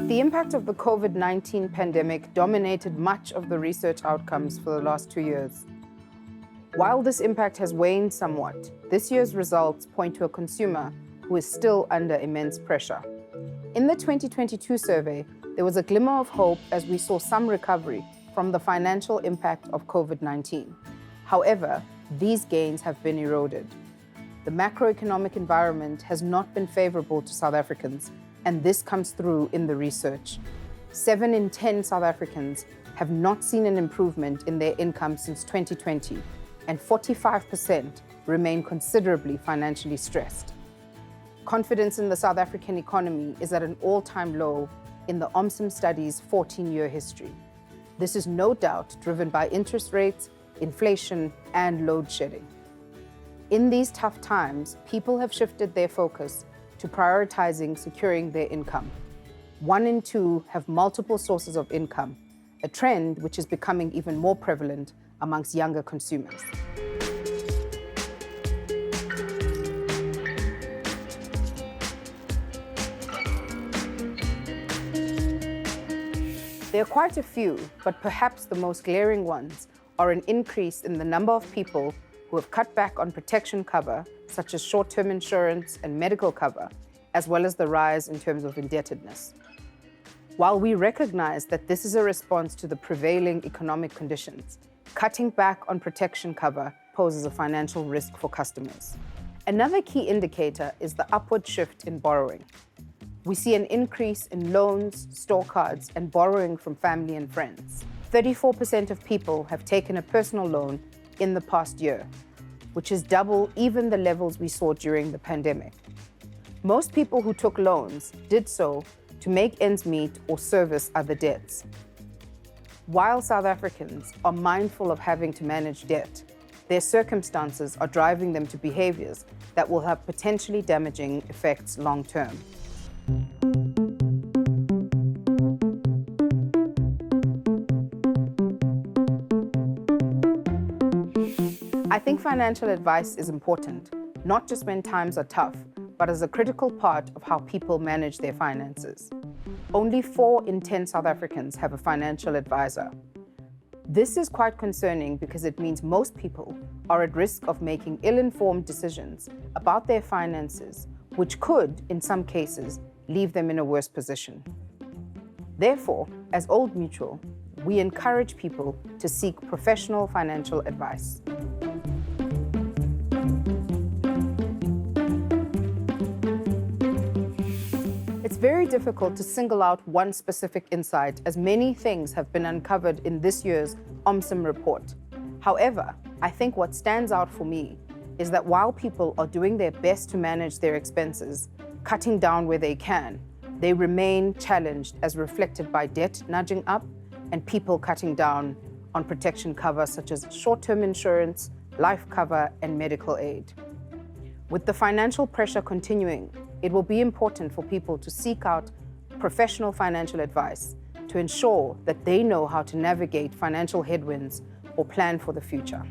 The impact of the COVID-19 pandemic dominated much of the research outcomes for the last 2 years. While this impact has waned somewhat, this year's results point to a consumer who is still under immense pressure. In the 2022 survey, there was a glimmer of hope as we saw some recovery from the financial impact of COVID-19. However, these gains have been eroded. The macroeconomic environment has not been favorable to South Africans, and this comes through in the research. 7 in 10 South Africans have not seen an improvement in their income since 2020, and 45% remain considerably financially stressed. Confidence in the South African economy is at an all-time low in the OMSIM study's 14-year history. This is no doubt driven by interest rates, inflation, and load shedding. In these tough times, people have shifted their focus to prioritizing securing their income. 1 in 2 have multiple sources of income, a trend which is becoming even more prevalent amongst younger consumers. There are quite a few, but perhaps the most glaring ones are an increase in the number of people who have cut back on protection cover, such as short-term insurance and medical cover, as well as the rise in terms of indebtedness. While we recognize that this is a response to the prevailing economic conditions, cutting back on protection cover poses a financial risk for customers. Another key indicator is the upward shift in borrowing. We see an increase in loans, store cards, and borrowing from family and friends. 34% of people have taken a personal loan in the past year, which is double even the levels we saw during the pandemic. Most people who took loans did so to make ends meet or service other debts. While South Africans are mindful of having to manage debt, their circumstances are driving them to behaviours that will have potentially damaging effects long term. I think financial advice is important, not just when times are tough, but as a critical part of how people manage their finances. Only 4 in 10 South Africans have a financial advisor. This is quite concerning because it means most people are at risk of making ill-informed decisions about their finances, which could, in some cases, leave them in a worse position. Therefore, as Old Mutual, we encourage people to seek professional financial advice. It's very difficult to single out one specific insight, as many things have been uncovered in this year's OMSIM report. However, I think what stands out for me is that while people are doing their best to manage their expenses, cutting down where they can, they remain challenged as reflected by debt nudging up and people cutting down on protection cover such as short-term insurance, life cover, and medical aid. With the financial pressure continuing, it will be important for people to seek out professional financial advice to ensure that they know how to navigate financial headwinds or plan for the future.